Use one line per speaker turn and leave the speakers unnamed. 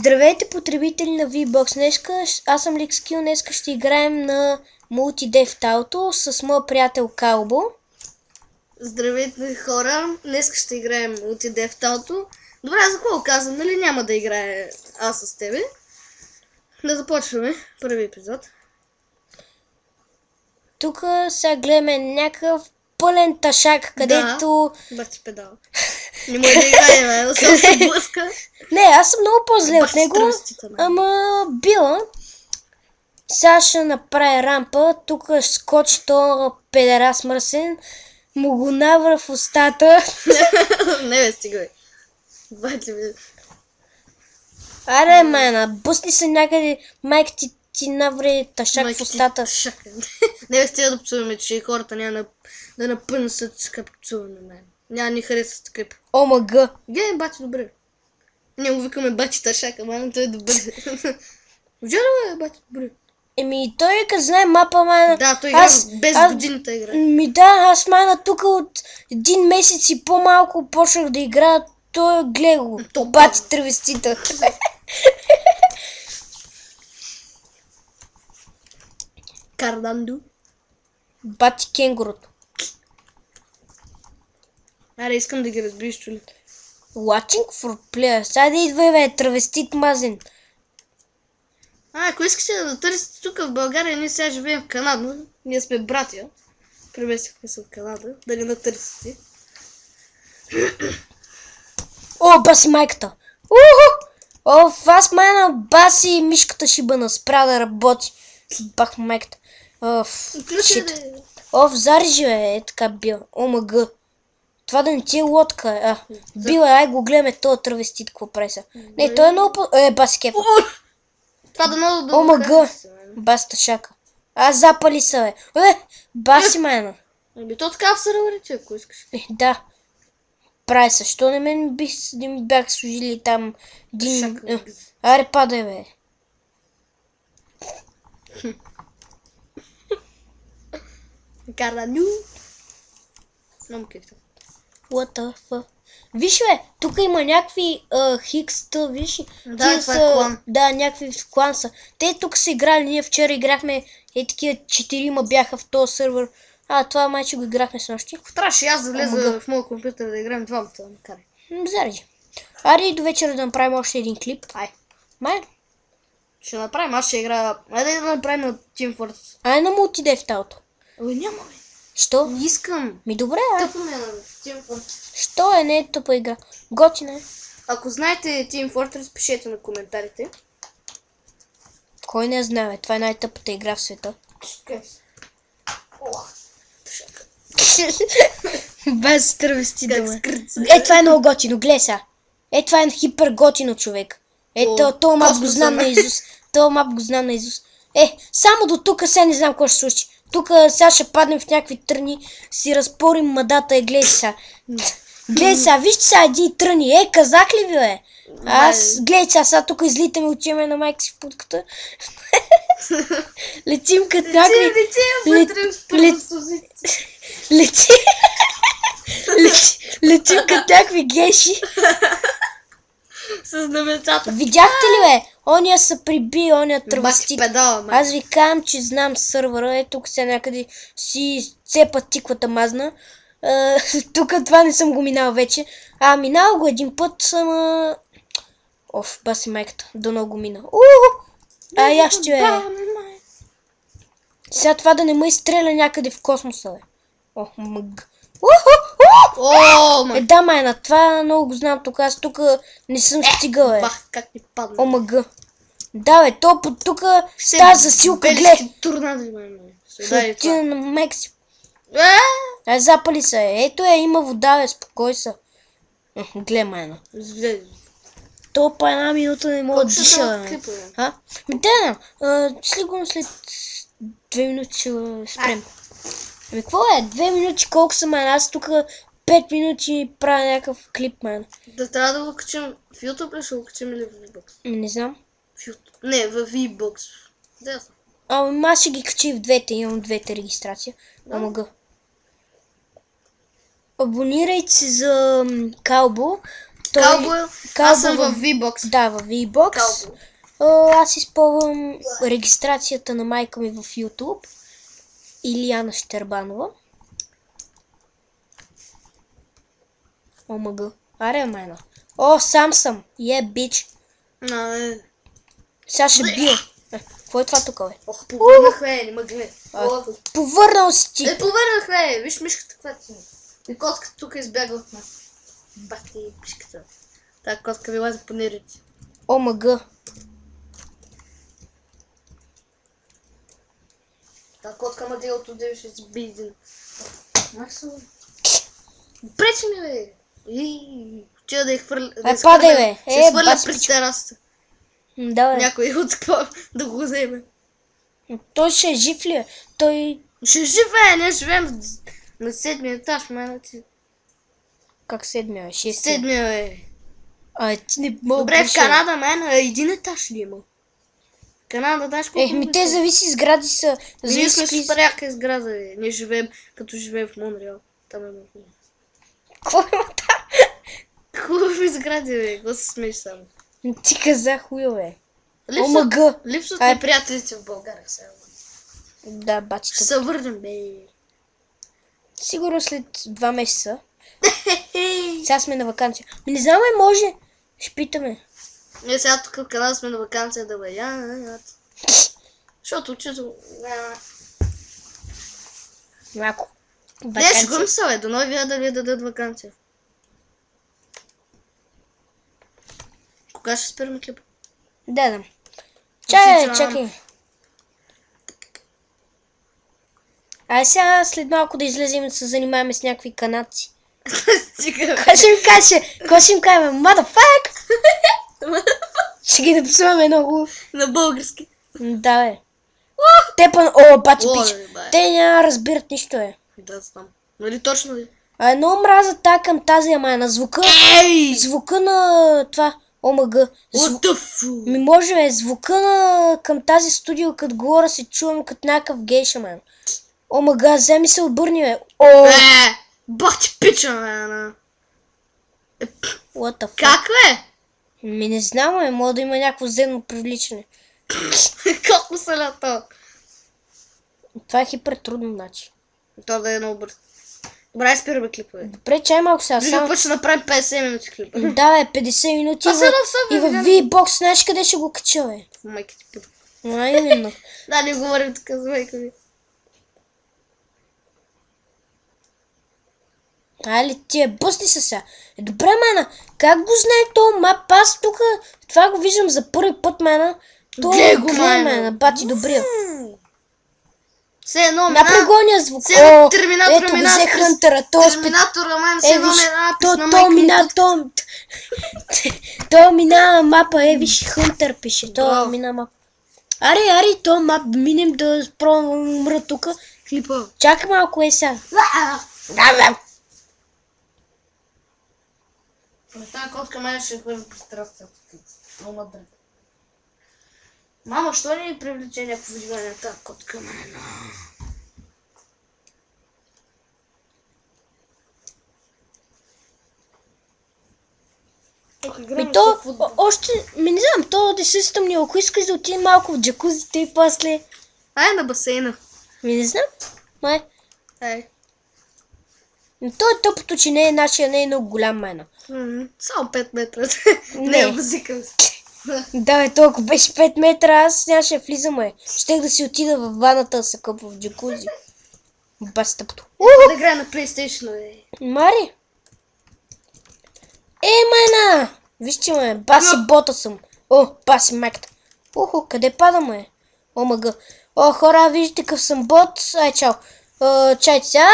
Здравейте, потребители на VBOX. Днеска аз съм Ликскил. Днеска ще играем на Multi-Death Auto с моя приятел Калбо.
Здравейте, хора. Днеска ще играем Multi-Death Auto. Добре, за какво казвам, нали няма да играе аз с тебе? Да започваме първи епизод.
Тук сега гледаме някакъв пълен ташак, където...
Да, бати педал. Не може да играем, да се блъска.
Не, аз съм много по-зле от него, ама била. Сега ще направи рампа, тук ще скочи то педерас мръсен, му го навра в устата.
Не бе, стигай. Бати ми.
Аре, майна, бъсни се някъде, майка ти навре ташак в устата.
Не бе, стига да пцуваме, че хората няма да напънсат с къп пцуваме мен. Няма ни хареса с такъв.
ОМГ.
Гей, бати, добре. Ние го викаме бати ташака, мана, той е добър. Вижда ли бе, бати, добре.
Еми, той като знае мапа, майна...
Да, той игра без годината игра.
Ми да, аз майна тук от един месец и по-малко почнах да игра, той гледа го. Бати травестита.
Карданду.
Бати кенгурото.
Аре, искам да ги разбериш, чули.
Watching for player. Сега да идва, бе, травестит мазен.
Ако искате да търсите тук в България, ние сега живеем в Канада. Ние сме братя. Преместихме се от Канада. Да не натърсите.
О, баси майката. Уху! О, аз майна баси мишката шибана. Спря да работи. Бах майката. Оф, зарежи, бе, е така бил. ОМГ. Това да не ти е лодка. Била, ай го гледаме този травестит, какво прави са. Не, той е много по... баси кефа.
Това да много да
ОМГ. Баси ташака. Запали са, бе. Баси майна.
Ами то така в сървърите, ако искаш.
Да. Прави се, що не ми бях служили там един... Аре, падай, бе.
Карданду. Много кефта.
What the fuck? Виж, бе, тук има някакви хикста, виж.
Да, това е клан.
Да, някакви клан са. Те тук са играли, ние вчера играхме, такива 4 бяха в този сървър. Това майче го играхме с нощи.
Трябваше аз да влеза в моят компютър да играем двамата, макар.
Заради. Аре до вечера да направим още един клип. Май.
Ще направим, аз ще играя. Айде да направим на Team Fortress.
На Multi-Death Auto.
Няма, бе.
Що?
Не искам.
Ми добре,
Тъпо ме на Team Fortress.
Що не е тъпа игра? Готина е.
Ако знаете Team Fortress, пишете на коментарите.
Кой не знае, това е най-тъпата игра в света. Без травести дума. Това е много готино, гледай сега. Това е хипер готино, човек. Това мап го знам на Изус. Това мап го знам на Изус. Само до тук сега не знам какво ще случи. Тук сега ще паднем в някакви тръни, си разпорим мадата гледай сега. Гледай сега, вижте сега един тръни. Казак ли ви, бе? Гледай сега, тук излитаме, отиваме на майка си в путката. Летим като някакви... Летим като някакви геши.
С знаменцата.
Видяхте ли, бе? Ония са приби, ония травестит. Аз ви казвам, че знам сървъра. Тук сега някъде си цепа тиквата мазна. Тук това не съм го минал вече. Минал го един път съм... Оф, баси майката. Дано го мина. Я ще бе. Сега това да не ме изстреля някъде в космоса, бе. Мъг. Да, майна, това много го знам тук. Аз тук не съм стигал, бе.
Как ни падна.
ОМГ. Да, бе, то под тук тази засилка, глед. Ти на Мексико. Запали се. Ето има вода, бе, спокой са. Глед, майна. То по една минута не мога да диша, бе. Сигурно след 2 минути ще спрем. Какво е? 2 минути колко са, майна? Аз тук 5 минути правя някакъв клип, майна.
Да трябва да го качим в YouTube ли ще го качим или в VBOX?
Не знам.
Не, в VBOX.
Аз ще ги качи в двете, имам двете регистрация. ОМГ. Абонирайте се за Калбо.
Каубой. Аз съм в V-Box.
Да, в V-Box.
Каубой.
Аз използвам регистрацията на майка ми в YouTube. Илияна Щербанова. Омага. Аре, майна. О, сам съм. Бич. Сега ще бия. Какво е това тук, бе?
Ох, повърнах, не ме гледай.
Повърнал си ти.
Повърнах, виж мишката, каква ти. И котката тук избяга от нас. Бахте мишката. Тая котка ви лази по нервите.
Омага.
Тая котка ма делото да ще сби един. Пречи ми, бе. Чуя да я хвърля.
Падай, бе.
Ще свърля през терасата.
Да, бе.
Някой от какво да го вземе.
Той ще е жив ли? Той...
Ще живее, не живеем на 7-ми етаж, майна ти.
Как 7-ми, бе? 6-ми?
7-ми, бе.
Ти не мога.
Добре, в Канада, майна, един етаж ли има? Канада, знаеш колко?
Те зависи сгради са.
Ние сме супер яка сграда, бе. Ние живеем, като живеем в Монреал. Там е много.
Какво има там?
Хубави сгради, бе. Какво се смееш само?
Ти каза хуя, бе. Омага.
Липсват ми приятелите в България сега.
Да, бачите.
Ще се върнем, бе.
Сигурно след 2 месеца. Сега сме на вакансия. Не знам, може. Ще питаме.
Ние сега тук в Канада сме на вакансия да бе. Защото учето...
Малко.
Не, шегувам се, бе. До новия да ви дадат вакансия. Кога ще спираме клипа?
Да. Чакай. Ай сега след малко да излезем и да се занимаваме с някакви канадци. Какво ще им кажем? Motherfuck! Ще ги написваме много.
На български.
Да, бе. Те бачи пич. Те няма разбират нищо, бе.
Да, знам. Нали точно ли?
Много мраза към тази, ама на звука. Звука на това. Омага. Ми може, бе, звука към тази студио, като говоря се чувам като някакъв гейша, мен. Омага, вземи се обърни, бе.
Бати пича, бе.
What the fuck?
Как, бе?
Ми не знам, бе, може да има някакво земно привличане.
Как му се лято?
Това е хипертрудно, значи.
Това да е много бързо. Добре, спираме клипа, бе.
Добре, чай малко сега.
Други път ще направим 50 минути клипа.
Да, бе, 50 минути и в V-Box, знаеш къде ще го кача, бе?
В майка ти пипа.
Именно.
Да, не говорим така за майка ми.
Али, тия бъсни са сега. Добре, мана, как го знае то мап? Аз тук това го виждам за първи път, мана.
Гледай го, мана.
Бати добрия.
Все едно
Напред гоня звук.
Терминатора
мина. Ето, взе хънтера.
Терминатора, ман, все едно надпис на майка ми.
То мина мапа, виж, хънтер пише. То мина мапа. Аре, то мап, минем да пробвам умра тук.
Клипа.
Чакай малко, сега.
Тази котка мен ще хвърля по страстта. Мама, що не ми привлече някакво внимание тази котка мен?
Още, не знам, то да се стъмни, ако искаш да отидем малко в джакузите и после...
Ай, на басейна.
Не знам, май.
Ай.
То е тъпото, че не е много голям, майна.
Само 5 метра. Не, музика.
Да, бе, толкова беше 5 метра, аз нямаше влизам, щех да си отида в ваната да се къпа в джакузи. Бас тъпто.
Да играя на PlayStation, бе.
Мари? Майна! Вижте, ме, баси бота съм. Баси майката. Къде падаме? Омага. Хора, виждате какъв съм бот. Чао. Чайте сега.